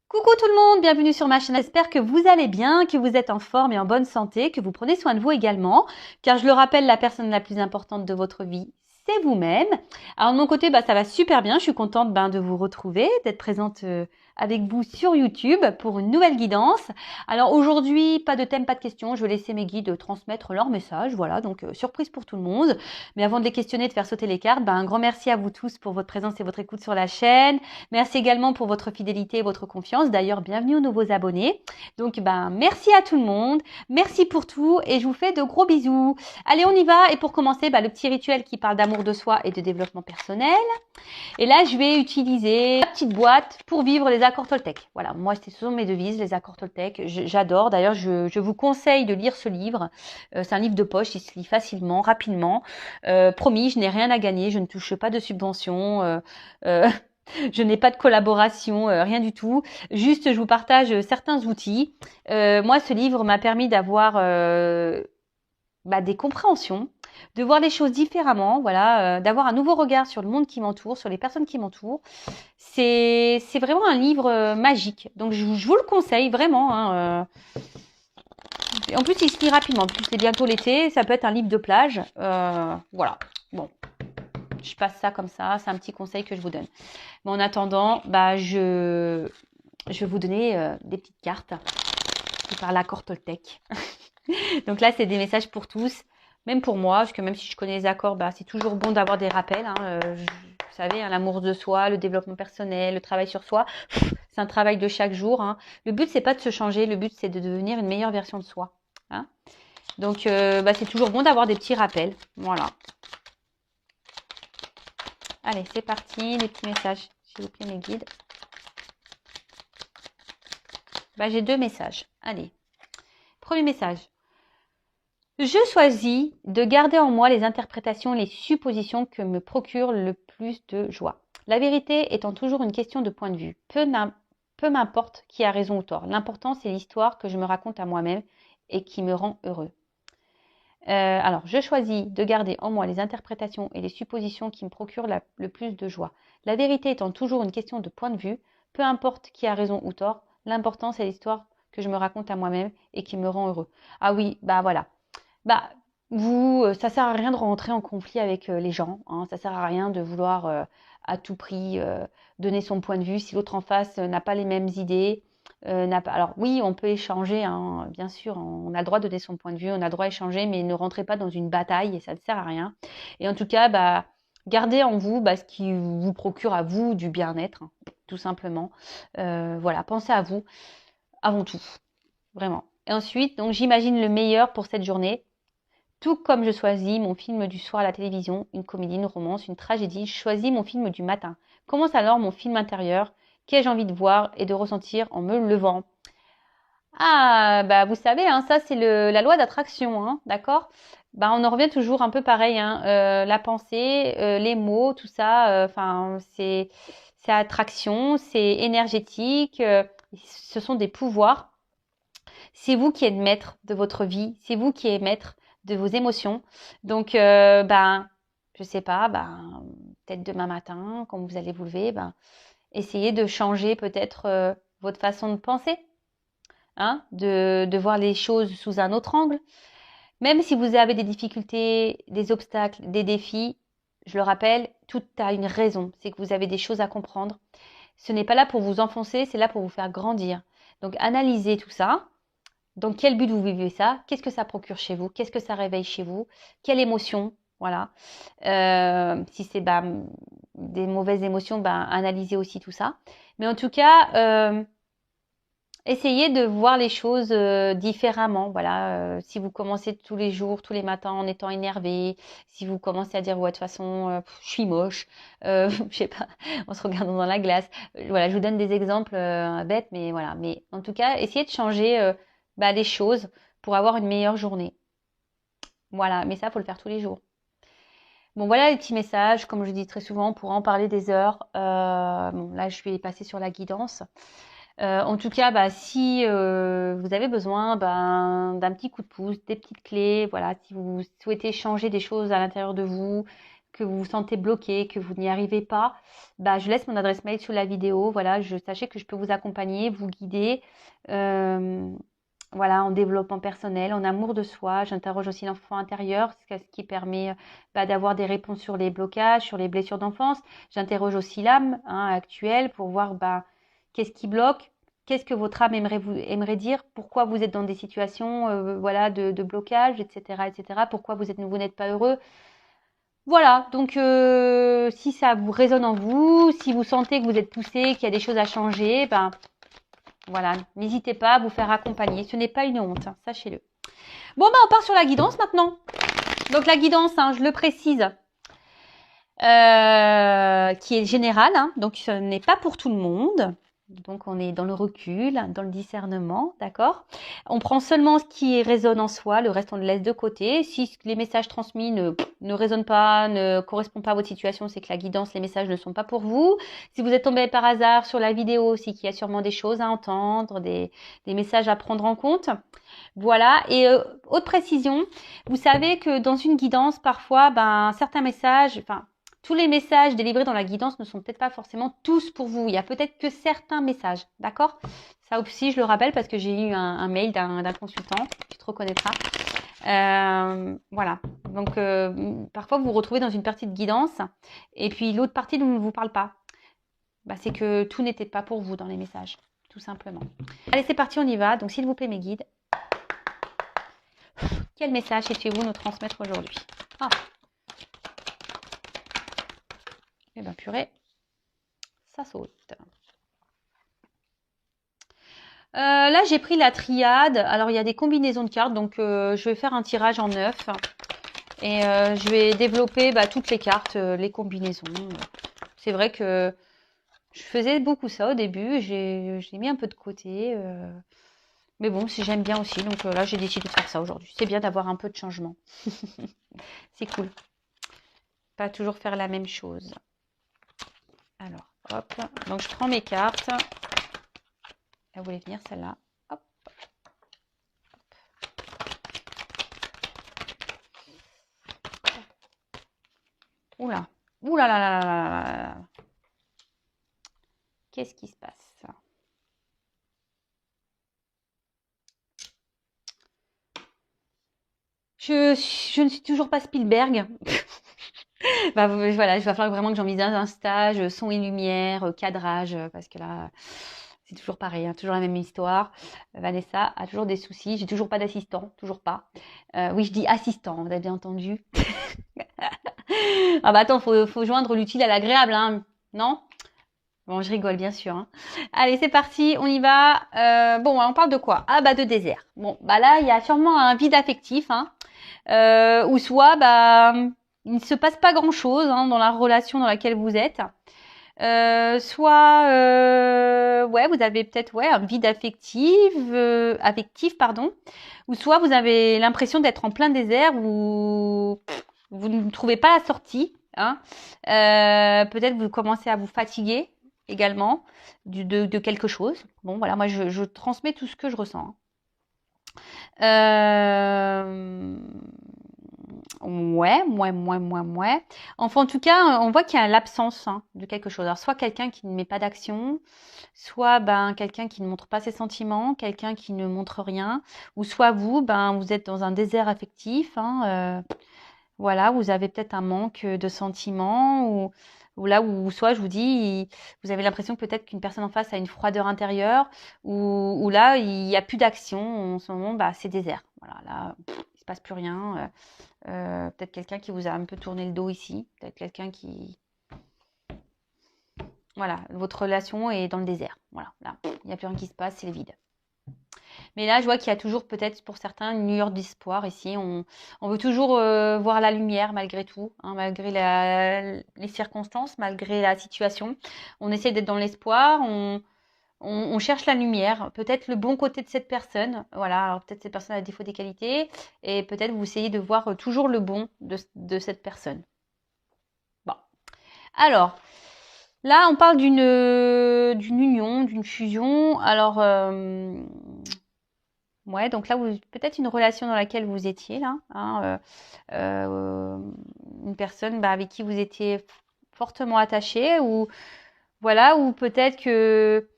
Coucou tout le monde, bienvenue sur ma chaîne. J'espère que vous allez bien, que vous êtes en forme et en bonne santé, que vous prenez soin de vous également. Car je le rappelle, la personne la plus importante de votre vie, c'est vous-même. Alors de mon côté, ça va super bien. Je suis contente de vous retrouver, d'être présente avec vous sur YouTube pour une nouvelle guidance. Alors aujourd'hui, pas de thème, pas de questions. Je vais laisser mes guides transmettre leur message. Voilà, donc surprise pour tout le monde. Mais avant de les questionner, de faire sauter les cartes, un grand merci à vous tous pour votre présence et votre écoute sur la chaîne. Merci également pour votre fidélité et votre confiance. D'ailleurs, bienvenue aux nouveaux abonnés. Donc, merci à tout le monde. Merci pour tout et je vous fais de gros bisous. Allez, on y va. Et pour commencer, le petit rituel qui parle d'amour de soi et de développement personnel. Et là, je vais utiliser la petite boîte pour vivre les accords Toltec. Voilà, moi, ce sont mes devises, les accords Toltec. J'adore. D'ailleurs, je vous conseille de lire ce livre. C'est un livre de poche, il se lit facilement, rapidement. Promis, je n'ai rien à gagner, je ne touche pas de subventions. Je n'ai pas de collaboration, rien du tout. Juste, je vous partage certains outils. Moi, ce livre m'a permis d'avoir des compréhensions, de voir les choses différemment, voilà, d'avoir un nouveau regard sur le monde qui m'entoure, sur les personnes qui m'entourent. C'est vraiment un livre magique. Donc, je vous le conseille vraiment. En plus, il se lit rapidement. En plus, c'est bientôt l'été. Ça peut être un livre de plage. Voilà. Bon, je passe ça comme ça. C'est un petit conseil que je vous donne. Mais en attendant, je vais vous donner des petites cartes qui parlent l'accord Toltec. Donc là, c'est des messages pour tous, même pour moi, parce que même si je connais les accords, c'est toujours bon d'avoir des rappels. Vous savez, l'amour de soi, le développement personnel, le travail sur soi, c'est un travail de chaque jour. Le but, c'est pas de se changer, le but, c'est de devenir une meilleure version de soi. Donc, c'est toujours bon d'avoir des petits rappels. Voilà. Allez, c'est parti, les petits messages. S'il vous plaît, mes guides. J'ai deux messages. Allez. Premier message. Je choisis de garder en moi les interprétations et les suppositions que me procurent le plus de joie. La vérité étant toujours une question de point de vue. Peu m'importe qui a raison ou tort. L'important, c'est l'histoire que je me raconte à moi-même et qui me rend heureux. Alors, je choisis de garder en moi les interprétations et les suppositions qui me procurent le plus de joie. La vérité étant toujours une question de point de vue. Peu importe qui a raison ou tort. L'important, c'est l'histoire que je me raconte à moi-même et qui me rend heureux. Ah oui, voilà. Ça sert à rien de rentrer en conflit avec les gens. Ça sert à rien de vouloir à tout prix donner son point de vue si l'autre en face n'a pas les mêmes idées. Alors oui, on peut échanger, bien sûr, on a le droit de donner son point de vue, on a le droit d'échanger, mais ne rentrez pas dans une bataille et ça ne sert à rien. Et en tout cas, gardez en vous ce qui vous procure à vous du bien-être, tout simplement. Voilà, pensez à vous avant tout, vraiment. Et ensuite, donc j'imagine le meilleur pour cette journée. Tout comme je choisis mon film du soir à la télévision, une comédie, une romance, une tragédie, je choisis mon film du matin. Commence alors mon film intérieur qu'ai-je envie de voir et de ressentir en me levant. Ah, vous savez, ça c'est la loi d'attraction, d'accord. On en revient toujours un peu pareil, la pensée, les mots, tout ça, c'est attraction, c'est énergétique, ce sont des pouvoirs. C'est vous qui êtes maître de votre vie, c'est vous qui êtes maître de vos émotions. Donc, je sais pas, peut-être demain matin, quand vous allez vous lever, essayez de changer peut-être votre façon de penser, de voir les choses sous un autre angle. Même si vous avez des difficultés, des obstacles, des défis, je le rappelle, tout a une raison. C'est que vous avez des choses à comprendre. Ce n'est pas là pour vous enfoncer, c'est là pour vous faire grandir. Donc, analysez tout ça. Dans quel but vous vivez ça? Qu'est-ce que ça procure chez vous? Qu'est-ce que ça réveille chez vous? Quelle émotion? Voilà. Si c'est des mauvaises émotions, analysez aussi tout ça. Mais en tout cas, essayez de voir les choses différemment. Voilà. Si vous commencez tous les jours, tous les matins en étant énervé, si vous commencez à dire ouais de toute façon je suis moche, je sais pas, en se regardant dans la glace. Voilà, je vous donne des exemples bêtes, mais voilà. Mais en tout cas, essayez de changer les choses pour avoir une meilleure journée. Voilà, mais ça, faut le faire tous les jours. Bon, voilà les petits messages. Comme je dis très souvent, on pourra en parler des heures. Là, je vais passer sur la guidance. En tout cas, si vous avez besoin d'un petit coup de pouce, des petites clés, voilà, si vous souhaitez changer des choses à l'intérieur de vous, que vous vous sentez bloqué, que vous n'y arrivez pas, bah, je laisse mon adresse mail sous la vidéo. Voilà, sachez que je peux vous accompagner, vous guider. Voilà, en développement personnel, en amour de soi. J'interroge aussi l'enfant intérieur, ce qui permet d'avoir des réponses sur les blocages, sur les blessures d'enfance. J'interroge aussi l'âme actuelle pour voir qu'est-ce qui bloque, qu'est-ce que votre âme aimerait dire, pourquoi vous êtes dans des situations voilà, de blocage, etc., etc. Pourquoi vous n'êtes pas heureux. Voilà, donc si ça vous résonne en vous, si vous sentez que vous êtes poussé, qu'il y a des choses à changer, voilà, n'hésitez pas à vous faire accompagner. Ce n'est pas une honte, sachez-le. Bon, on part sur la guidance maintenant. Donc la guidance, je le précise, qui est générale, donc ce n'est pas pour tout le monde. Donc on est dans le recul, dans le discernement, d'accord? On prend seulement ce qui résonne en soi, le reste on le laisse de côté. Si les messages transmis ne résonnent pas, ne correspondent pas à votre situation, c'est que la guidance, les messages ne sont pas pour vous. Si vous êtes tombé par hasard sur la vidéo, c'est qu'il y a sûrement des choses à entendre, des messages à prendre en compte. Voilà, et autre précision, vous savez que dans une guidance, parfois, certains messages, tous les messages délivrés dans la guidance ne sont peut-être pas forcément tous pour vous. Il y a peut-être que certains messages, d'accord? Ça aussi, je le rappelle parce que j'ai eu un mail d'un consultant, tu te reconnaîtras. Voilà, donc parfois vous vous retrouvez dans une partie de guidance et puis l'autre partie ne vous parle pas. C'est que tout n'était pas pour vous dans les messages, tout simplement. Allez, c'est parti, on y va. Donc s'il vous plaît mes guides, quel message souhaitez-vous nous transmettre aujourd'hui? Eh bien, purée, ça saute. Là, j'ai pris la triade. Alors, il y a des combinaisons de cartes. Donc, je vais faire un tirage en 9. Et je vais développer toutes les cartes, les combinaisons. C'est vrai que je faisais beaucoup ça au début. J'ai mis un peu de côté. Mais bon, si j'aime bien aussi. Donc là, j'ai décidé de faire ça aujourd'hui. C'est bien d'avoir un peu de changement. C'est cool. Pas toujours faire la même chose. Alors, hop. Donc, je prends mes cartes. Elle voulait venir, celle-là. Hop. Oula. Oula là là là là là. Qu'est-ce qui se passe? Je ne suis toujours pas Spielberg. Voilà, il va falloir vraiment que j'envisage un stage, son et lumière, cadrage, parce que là, c'est toujours pareil, toujours la même histoire. Vanessa a toujours des soucis, j'ai toujours pas d'assistant, toujours pas. Oui, je dis assistant, vous avez bien entendu. Attends, faut joindre l'utile à l'agréable, non? Bon, je rigole, bien sûr. Allez, c'est parti, on y va. Bon, on parle de quoi? De désert. Bon, là, il y a sûrement un vide affectif, ou soit, il ne se passe pas grand-chose dans la relation dans laquelle vous êtes. Soit, vous avez peut-être un vide affectif, pardon. Ou soit vous avez l'impression d'être en plein désert où vous ne trouvez pas la sortie. Peut-être vous commencez à vous fatiguer également de quelque chose. Bon, voilà, moi je transmets tout ce que je ressens. Ouais. Enfin, en tout cas, on voit qu'il y a l'absence de quelque chose. Alors, soit quelqu'un qui ne met pas d'action, soit quelqu'un qui ne montre pas ses sentiments, quelqu'un qui ne montre rien, ou soit vous, vous êtes dans un désert affectif. Voilà, vous avez peut-être un manque de sentiments, ou soit je vous dis, vous avez l'impression que peut-être qu'une personne en face a une froideur intérieure, ou là, il n'y a plus d'action. En ce moment, c'est désert. Voilà, là, il se passe plus rien. Peut-être quelqu'un qui vous a un peu tourné le dos ici. Peut-être quelqu'un qui... Voilà, votre relation est dans le désert. Voilà, là, il n'y a plus rien qui se passe, c'est le vide. Mais là, je vois qu'il y a toujours peut-être pour certains une lueur d'espoir ici. On veut toujours voir la lumière malgré tout, malgré les circonstances, malgré la situation. On essaie d'être dans l'espoir, on cherche la lumière, peut-être le bon côté de cette personne. Voilà, alors peut-être cette personne a des défauts, des qualités, et peut-être vous essayez de voir toujours le bon de cette personne. Bon, alors... Là, on parle d'une union, d'une fusion. Alors, Ouais, donc là, peut-être une relation dans laquelle vous étiez, là, hein, une personne avec qui vous étiez fortement attaché, ou voilà, ou peut-être que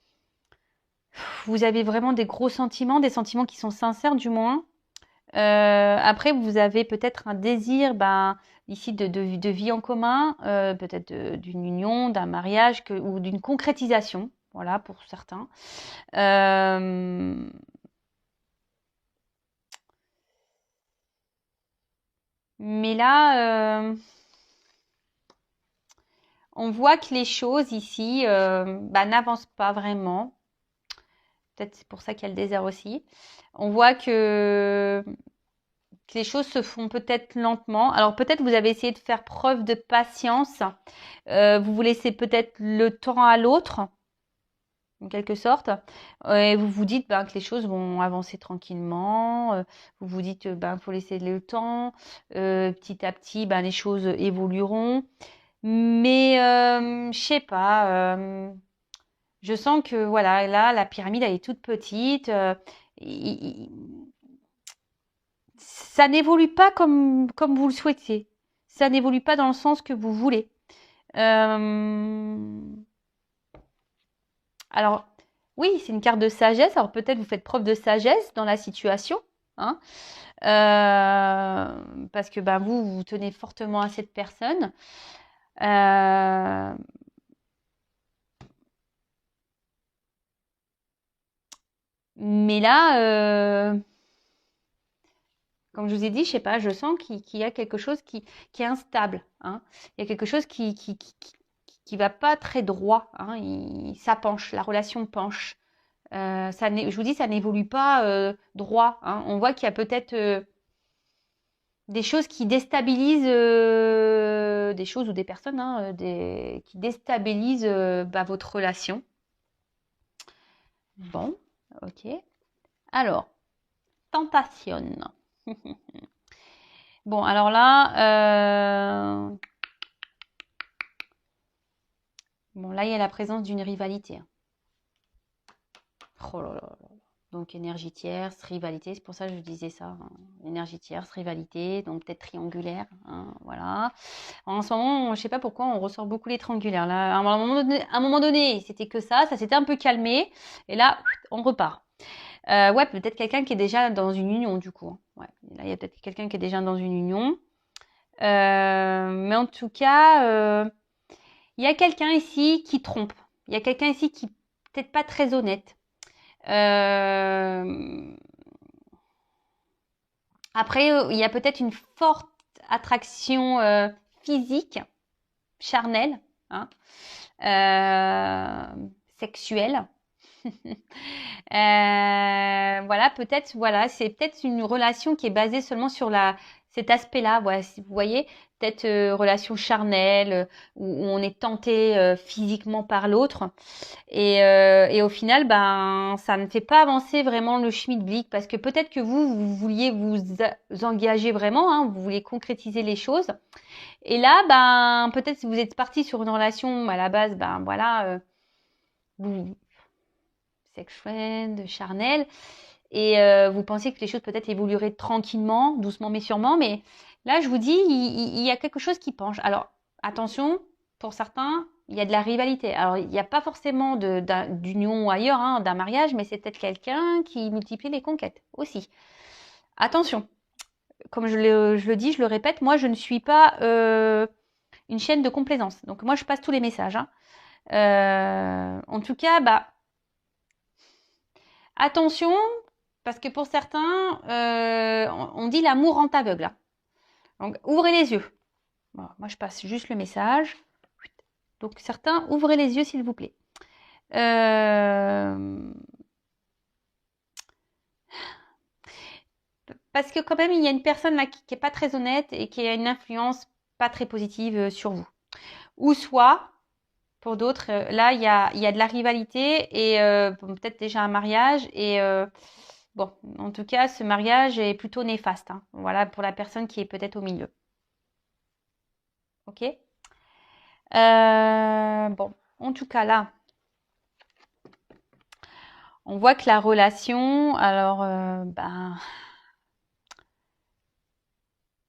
vous avez vraiment des gros sentiments, des sentiments qui sont sincères du moins. Après, vous avez peut-être un désir, ici de vie en commun, peut-être d'une union, d'un mariage ou d'une concrétisation, voilà, pour certains. Mais là, on voit que les choses ici n'avancent pas vraiment. Peut-être c'est pour ça qu'il y a le désert aussi. On voit que les choses se font peut-être lentement. Alors peut-être vous avez essayé de faire preuve de patience. Vous vous laissez peut-être le temps à l'autre, en quelque sorte. Et vous vous dites que les choses vont avancer tranquillement. Vous vous dites faut laisser le temps. Petit à petit, les choses évolueront. Mais je sais pas. Je sens que voilà, là, la pyramide elle est toute petite. Ça n'évolue pas comme vous le souhaitiez. Ça n'évolue pas dans le sens que vous voulez. Alors, oui, c'est une carte de sagesse. Alors peut-être vous faites preuve de sagesse dans la situation, hein, parce que vous tenez fortement à cette personne. Mais là, comme je vous ai dit, je sais pas, je sens qu'il y a quelque chose qui est instable, hein. Il y a quelque chose qui va pas très droit, hein. Ça penche, la relation penche. Je vous dis, ça n'évolue pas droit, hein. On voit qu'il y a peut-être des choses qui déstabilisent, des choses ou des personnes, hein, qui déstabilisent votre relation. Bon, ok. Alors, tentation. Bon, alors là, là, il y a la présence d'une rivalité, hein. Oh là là là. Donc, énergie tierce, rivalité, c'est pour ça que je disais ça, hein. Énergie tierce, rivalité, donc peut-être triangulaire, hein, voilà. En ce moment, je sais pas pourquoi, on ressort beaucoup les triangulaires. Là, à un moment donné, c'était que ça s'était un peu calmé, et là, on repart. Ouais, peut-être quelqu'un qui est déjà dans une union, du coup. Ouais, là, il y a peut-être quelqu'un qui est déjà dans une union. Mais en tout cas, il y a quelqu'un ici qui trompe. Il y a quelqu'un ici qui peut-être pas très honnête. Après, il y a peut-être une forte attraction physique, charnelle, hein, sexuelle. Voilà, peut-être, voilà, c'est peut-être une relation qui est basée seulement sur cet aspect-là. Voilà, si vous voyez, peut-être relation charnelle où on est tenté physiquement par l'autre. Et au final, ça ne fait pas avancer vraiment le schmilblick parce que peut-être que vous vouliez vous engager vraiment, hein, vous vouliez concrétiser les choses. Et là, peut-être si vous êtes parti sur une relation à la base, voilà, vous sex friend, charnel, et vous pensiez que les choses peut-être évolueraient tranquillement, doucement mais sûrement. Mais là, je vous dis, il y a quelque chose qui penche. Alors, attention, pour certains, il y a de la rivalité. Alors, il n'y a pas forcément d'union ou ailleurs, hein, d'un mariage, mais c'est peut-être quelqu'un qui multiplie les conquêtes aussi. Attention, comme je le dis, je le répète, moi, je ne suis pas une chaîne de complaisance. Donc, moi, je passe tous les messages, hein. En tout cas, attention, parce que pour certains, on dit l'amour rend aveugle, hein. Donc, ouvrez les yeux. Bon, moi, je passe juste le message. Donc, certains, ouvrez les yeux, s'il vous plaît. Parce que quand même, il y a une personne là qui n'est pas très honnête et qui a une influence pas très positive sur vous. Ou soit, pour d'autres, là, il y a de la rivalité et peut-être déjà un mariage. Et bon, en tout cas, ce mariage est plutôt néfaste, hein. Voilà, pour la personne qui est peut-être au milieu. Ok. Bon, en tout cas, là, On voit que la relation, alors, ben,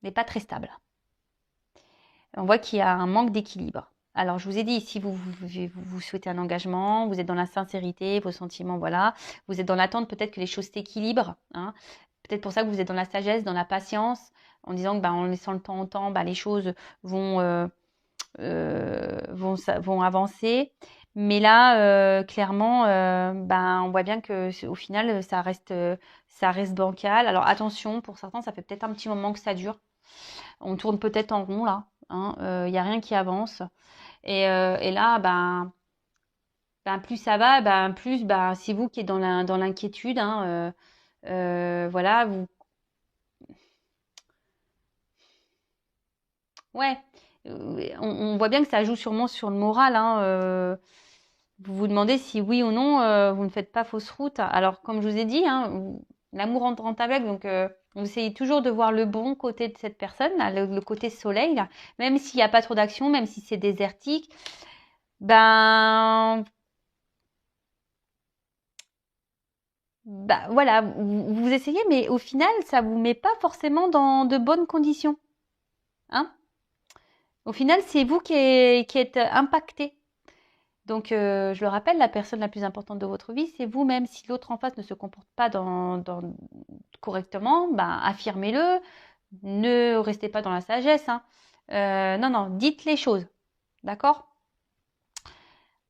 n'est pas très stable. On voit qu'il y a un manque d'équilibre. Alors, je vous ai dit, si vous souhaitez un engagement, vous êtes dans la sincérité, vos sentiments, voilà. Vous êtes dans l'attente peut-être que les choses s'équilibrent. Hein. Peut-être pour ça que vous êtes dans la sagesse, dans la patience, en disant que en laissant le temps au temps, les choses vont avancer. Mais là, clairement, on voit bien que au final, ça reste bancal. Alors attention, pour certains, ça fait peut-être un petit moment que ça dure. On tourne peut-être en rond là. Il n'y a rien qui avance. Et là, plus ça va, plus c'est vous qui êtes dans l'inquiétude. Voilà, vous. Ouais, on voit bien que ça joue sûrement sur le moral. Vous vous demandez si oui ou non, vous ne faites pas fausse route. Alors, comme je vous ai dit, l'amour rentre avec, donc vous essayez toujours de voir le bon côté de cette personne, là, le côté soleil, là, même s'il n'y a pas trop d'action, même si c'est désertique. Voilà, vous essayez, mais au final, ça vous met pas forcément dans de bonnes conditions. Hein? Au final, c'est vous qui êtes impacté. Donc, je le rappelle, la personne la plus importante de votre vie, c'est vous-même. Si l'autre en face ne se comporte pas correctement, affirmez-le. Ne restez pas dans la sagesse. Non, dites les choses. D'accord?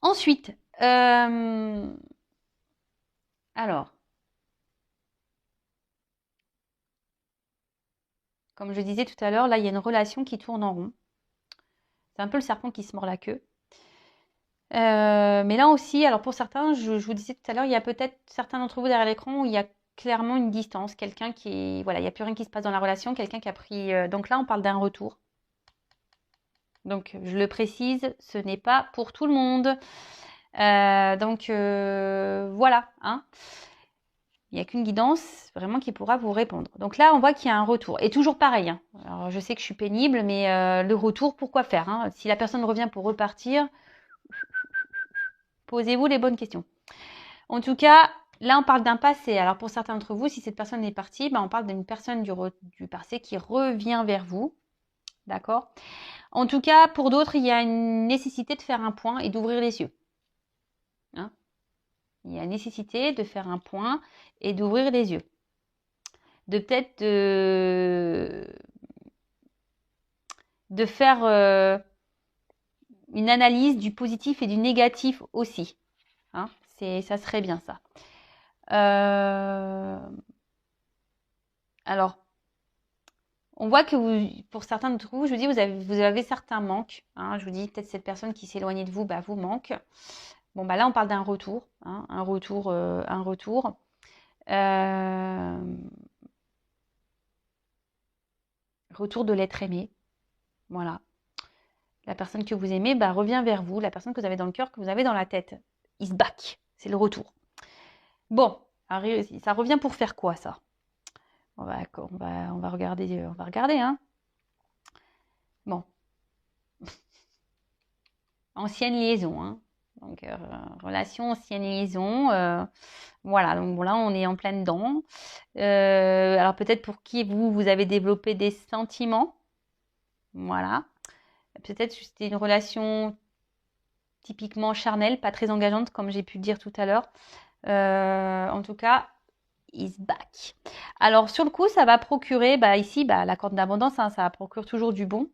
Ensuite, alors, comme je disais tout à l'heure, là, il y a une relation qui tourne en rond. C'est un peu le serpent qui se mord la queue. Mais là aussi, alors pour certains, je vous disais tout à l'heure, il y a peut-être certains d'entre vous derrière l'écran où il y a clairement une distance, quelqu'un qui, voilà, il n'y a plus rien qui se passe dans la relation, quelqu'un qui a pris. Donc là, on parle d'un retour. Donc, je le précise, ce n'est pas pour tout le monde. Voilà. Il n'y a qu'une guidance vraiment qui pourra vous répondre. Donc là, on voit qu'il y a un retour. Et toujours pareil. Alors, je sais que je suis pénible, mais le retour, pourquoi faire Si la personne revient pour repartir, posez-vous les bonnes questions. En tout cas, là, on parle d'un passé. Alors, pour certains d'entre vous, si cette personne est partie, on parle d'une personne du passé qui revient vers vous. D'accord? En tout cas, pour d'autres, il y a une nécessité de faire un point et d'ouvrir les yeux. Il y a nécessité de faire un point et d'ouvrir les yeux. De peut-être de faire une analyse du positif et du négatif aussi. Ça serait bien ça. Alors, on voit que pour certains d'entre vous, je vous dis, vous avez certains manques. Je vous dis, peut-être cette personne qui s'éloignait de vous, vous manque. Bon, là, on parle d'un retour. Un retour. Retour de l'être aimé. Voilà. La personne que vous aimez revient vers vous. La personne que vous avez dans le cœur, que vous avez dans la tête. Is back. C'est le retour. Bon, ça revient pour faire quoi, ça? On va regarder. On va regarder, Bon. Ancienne liaison, Donc, relation, ancienne liaison. Voilà, donc là, on est en pleine dedans. Alors, peut-être pour qui vous avez développé des sentiments. Voilà. Peut-être que c'était une relation typiquement charnelle, pas très engageante, comme j'ai pu le dire tout à l'heure. En tout cas, is back. Alors, sur le coup, ça va procurer, ici, la corde d'abondance, ça procure toujours du bon.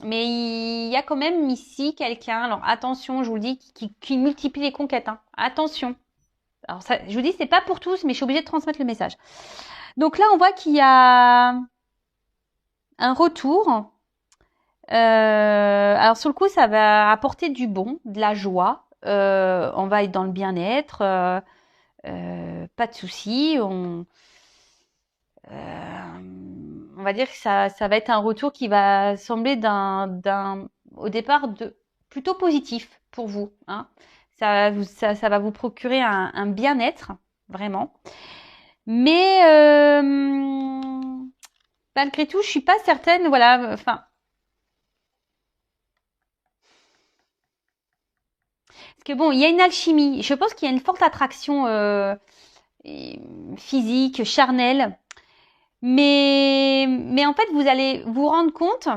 Mais il y a quand même ici quelqu'un, alors attention, je vous le dis, qui multiplie les conquêtes. Attention. Alors, ça, je vous dis, c'est pas pour tous, mais je suis obligée de transmettre le message. Donc là, on voit qu'il y a un retour. Alors sur le coup, ça va apporter du bon, de la joie. On va être dans le bien-être, pas de soucis. On va dire que ça va être un retour qui va sembler au départ plutôt positif pour vous. Ça va vous procurer un bien-être, vraiment. Mais malgré tout, je suis pas certaine. Voilà, Parce que bon, il y a une alchimie. Je pense qu'il y a une forte attraction physique, charnelle. Mais en fait, vous allez vous rendre compte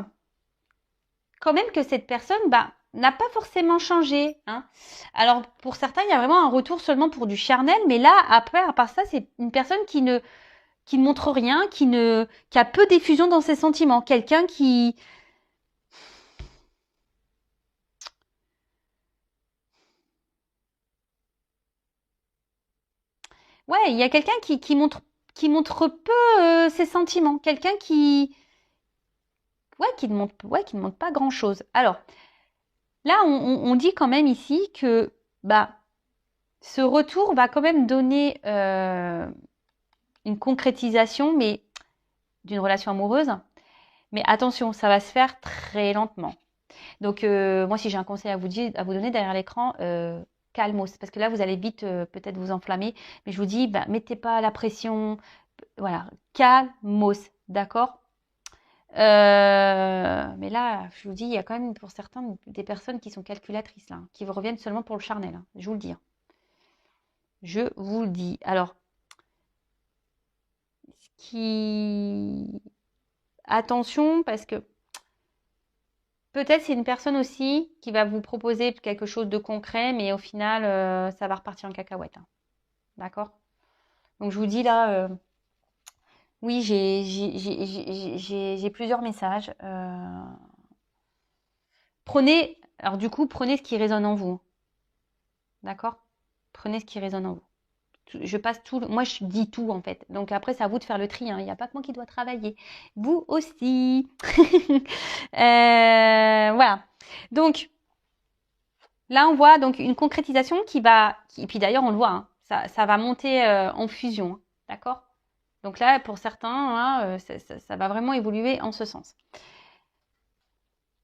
quand même que cette personne n'a pas forcément changé. Hein. Alors, pour certains, il y a vraiment un retour seulement pour du charnel. Mais là, après, à part ça, c'est une personne qui ne montre rien, qui a peu d'effusion dans ses sentiments. Quelqu'un qui... Ouais, il y a quelqu'un qui montre peu ses sentiments. Quelqu'un qui... qui ne montre pas grand-chose. Alors, là, on dit quand même ici que ce retour va quand même donner une concrétisation, mais d'une relation amoureuse. Mais attention, ça va se faire très lentement. Donc, moi, si j'ai un conseil à vous donner derrière l'écran, calmos. Parce que là, vous allez vite peut-être vous enflammer. Mais je vous dis, mettez pas la pression. Voilà, calmos. D'accord. Mais là, je vous dis, il y a quand même pour certains des personnes qui sont calculatrices, là, qui reviennent seulement pour le charnel. Hein, je vous le dis. Hein. Je vous le dis. Alors, attention, parce que peut-être c'est une personne aussi qui va vous proposer quelque chose de concret, mais au final, ça va repartir en cacahuète. Hein. D'accord. Donc, je vous dis là, oui, j'ai plusieurs messages. Prenez ce qui résonne en vous. D'accord. Prenez ce qui résonne en vous. Je passe tout, moi je dis tout en fait. Donc après c'est à vous de faire le tri. Hein. Il n'y a pas que moi qui dois travailler. Vous aussi. Voilà. Donc là on voit donc une concrétisation et puis d'ailleurs on le voit, hein, ça va monter en fusion. Hein. D'accord. Donc là pour certains, hein, ça va vraiment évoluer en ce sens.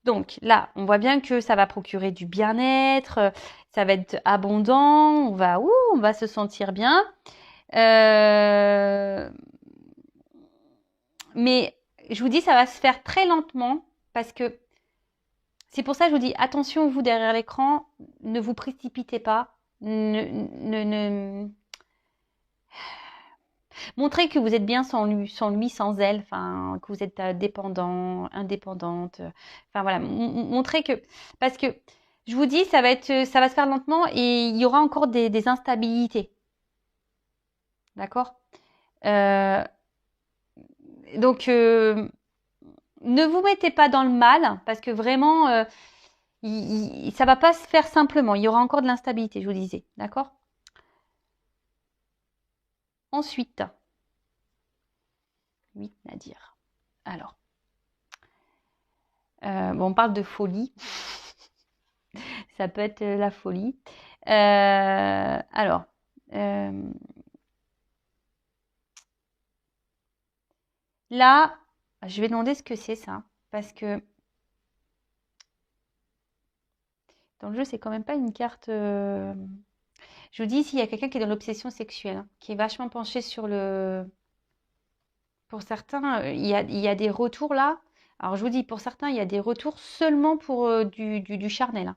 Donc là, on voit bien que ça va procurer du bien-être, ça va être abondant, on va se sentir bien. Mais je vous dis, ça va se faire très lentement parce que c'est pour ça que je vous dis, attention, vous derrière l'écran, ne vous précipitez pas. Montrez que vous êtes bien sans lui, sans elle, enfin, que vous êtes dépendant, indépendante. Enfin voilà, montrez que... Parce que je vous dis, ça va se faire lentement et il y aura encore des instabilités. D'accord. Donc, ne vous mettez pas dans le mal parce que vraiment, ça va pas se faire simplement. Il y aura encore de l'instabilité, je vous disais. D'accord. Ensuite, oui, Nadir. Alors, on parle de folie. Ça peut être la folie. Alors, là, je vais demander ce que c'est ça. Parce que dans le jeu, c'est quand même pas une carte... Je vous dis, s'il y a quelqu'un qui est dans l'obsession sexuelle, hein, qui est vachement penché sur le... Pour certains, il y a des retours là. Alors, je vous dis, pour certains, il y a des retours seulement pour du charnel. Hein.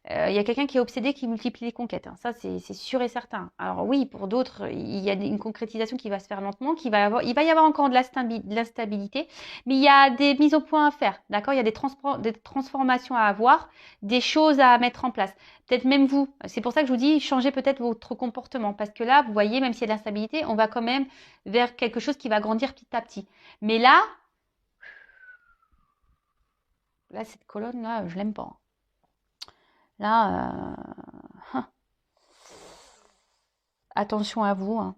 Il y a quelqu'un qui est obsédé, qui multiplie les conquêtes. Hein. Ça, c'est sûr et certain. Alors oui, pour d'autres, il y a une concrétisation qui va se faire lentement, il va y avoir encore de l'instabilité, mais il y a des mises au point à faire. D'accord. Il y a des transformations à avoir, des choses à mettre en place. Peut-être même vous. C'est pour ça que je vous dis, changez peut-être votre comportement. Parce que là, vous voyez, même s'il y a de l'instabilité, on va quand même vers quelque chose qui va grandir petit à petit. Mais là, cette colonne-là, je l'aime pas. Là, attention à vous, hein.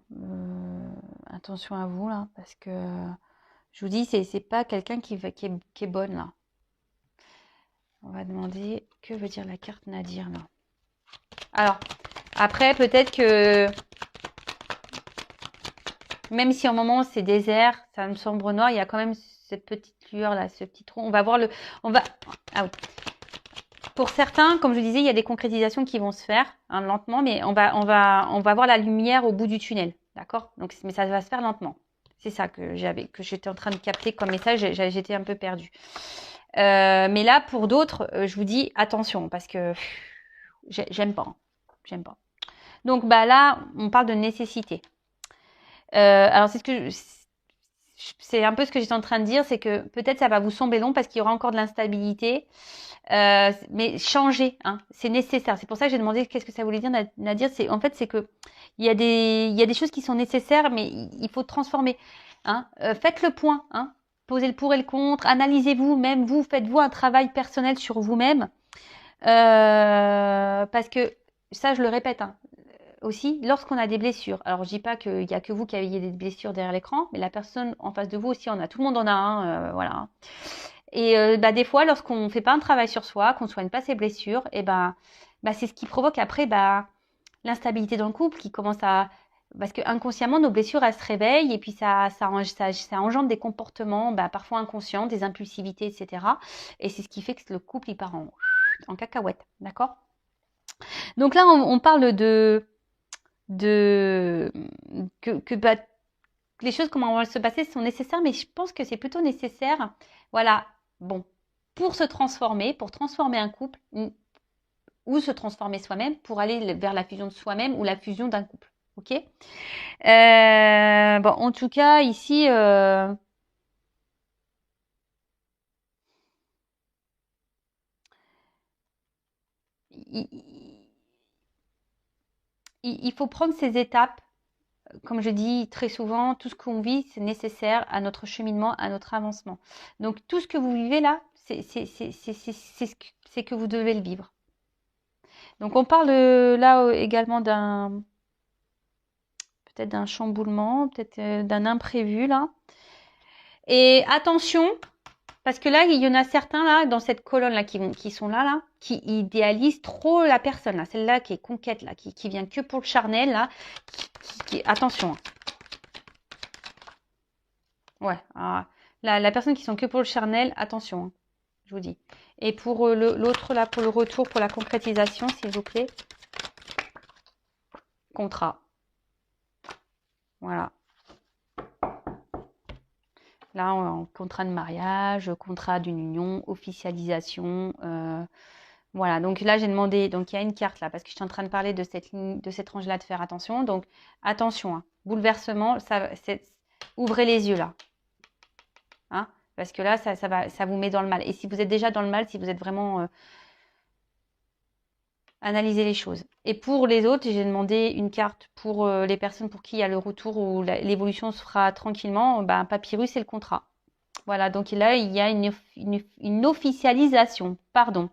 Attention à vous là, parce que je vous dis, c'est pas quelqu'un qui est bonne là. On va demander que veut dire la carte Nadir là. Alors, après peut-être que même si au moment c'est désert, ça me sombre noir, il y a quand même cette petite lueur là, ce petit trou. On va voir ah oui. Pour certains, comme je disais, il y a des concrétisations qui vont se faire hein, lentement, mais on va voir la lumière au bout du tunnel, d'accord. Donc, mais ça va se faire lentement. C'est ça que j'étais en train de capter comme message. J'étais un peu perdue. Mais là, pour d'autres, je vous dis attention parce que j'aime pas. J'aime pas. Donc, bah là, on parle de nécessité. Alors, c'est un peu ce que j'étais en train de dire, c'est que peut-être ça va vous sembler long parce qu'il y aura encore de l'instabilité. Mais changer, hein, c'est nécessaire. C'est pour ça que j'ai demandé qu'est-ce que ça voulait dire, Nadir. En fait, c'est que il y a des choses qui sont nécessaires, mais il faut transformer. Hein. Faites le point, hein. Posez le pour et le contre, analysez-vous, même vous, faites-vous un travail personnel sur vous-même. Parce que, ça je le répète, hein, aussi, lorsqu'on a des blessures, alors je dis pas qu'il y a que vous qui avez des blessures derrière l'écran, mais la personne en face de vous aussi en a, tout le monde en a un, voilà. Et des fois, lorsqu'on ne fait pas un travail sur soi, qu'on ne soigne pas ses blessures, et c'est ce qui provoque après l'instabilité dans le couple qui commence à... Parce que inconsciemment, nos blessures, elles se réveillent et puis ça engendre des comportements parfois inconscients, des impulsivités, etc. Et c'est ce qui fait que le couple, il part en cacahuète, d'accord? Donc là, on parle que les choses, comment vont se passer, sont nécessaires, mais je pense que c'est plutôt nécessaire, voilà, bon, pour se transformer, pour transformer un couple, ou se transformer soi-même, pour aller vers la fusion de soi-même ou la fusion d'un couple, ok? Bon, en tout cas, ici, il faut prendre ces étapes. Comme je dis très souvent, tout ce qu'on vit, c'est nécessaire à notre cheminement, à notre avancement. Donc tout ce que vous vivez là, c'est que vous devez le vivre. Donc on parle là également peut-être d'un chamboulement, peut-être d'un imprévu là. Et attention, parce que là, il y en a certains là, dans cette colonne là, qui sont là, qui idéalisent trop la personne là, celle-là qui est conquête là, qui vient que pour le charnel là, attention. Ouais, la personne qui sont que pour le charnel, attention, hein, je vous dis. Et pour l'autre là, pour le retour, pour la concrétisation, s'il vous plaît. Contrat. Voilà. Là, on contrat de mariage, contrat d'une union, officialisation. Voilà, donc là, j'ai demandé, donc il y a une carte là, parce que je suis en train de parler de cette ligne, de cette range-là, de faire attention. Donc, attention, hein, bouleversement, ouvrez les yeux là. Hein, parce que là, ça vous met dans le mal. Et si vous êtes déjà dans le mal, si vous êtes vraiment... analysez les choses. Et pour les autres, j'ai demandé une carte pour les personnes pour qui il y a le retour ou l'évolution se fera tranquillement. Papyrus et le contrat. Voilà, donc là, il y a une officialisation. Pardon.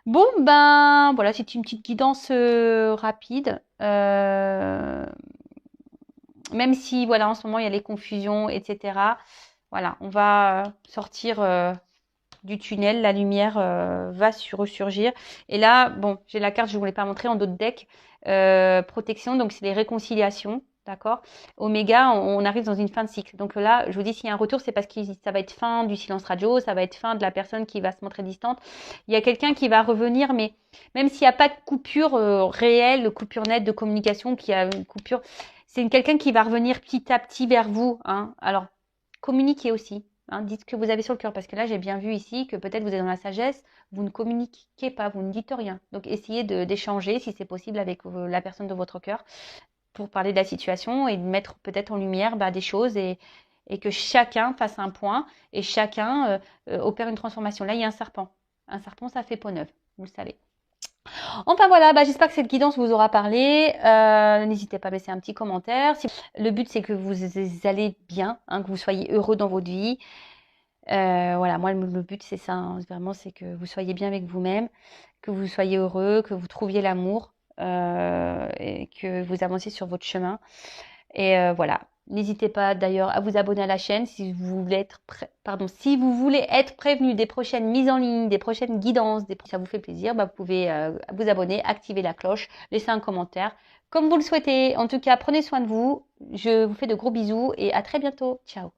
Bon, voilà, c'est une petite guidance rapide. Même si, voilà, en ce moment, il y a les confusions, etc. Voilà, on va sortir du tunnel, la lumière va ressurgir. Et là, bon, j'ai la carte, je ne vous l'ai pas montrée en d'autres decks. Protection, donc c'est les réconciliations, d'accord? Oméga, on arrive dans une fin de cycle. Donc là, je vous dis, s'il y a un retour, c'est parce que ça va être fin du silence radio, ça va être fin de la personne qui va se montrer distante. Il y a quelqu'un qui va revenir, mais même s'il n'y a pas de coupure réelle, de coupure nette de communication, qu'il y a une coupure, c'est quelqu'un qui va revenir petit à petit vers vous. Hein. Alors, communiquez aussi. Hein, dites ce que vous avez sur le cœur, parce que là, j'ai bien vu ici que peut-être vous êtes dans la sagesse, vous ne communiquez pas, vous ne dites rien. Donc, essayez d'échanger, si c'est possible, avec la personne de votre cœur pour parler de la situation et de mettre peut-être en lumière des choses et que chacun fasse un point et chacun opère une transformation. Là, il y a un serpent. Un serpent, ça fait peau neuve, vous le savez. Enfin voilà, j'espère que cette guidance vous aura parlé. N'hésitez pas à laisser un petit commentaire. Le but, c'est que vous allez bien, hein, que vous soyez heureux dans votre vie. Voilà, moi, le but, c'est ça. Hein, vraiment, c'est que vous soyez bien avec vous-même, que vous soyez heureux, que vous trouviez l'amour et que vous avanciez sur votre chemin. Et voilà. N'hésitez pas d'ailleurs à vous abonner à la chaîne si vous voulez être prévenu des prochaines mises en ligne, des prochaines guidances, ça vous fait plaisir, vous pouvez vous abonner, activer la cloche, laisser un commentaire, comme vous le souhaitez. En tout cas, prenez soin de vous. Je vous fais de gros bisous et à très bientôt. Ciao.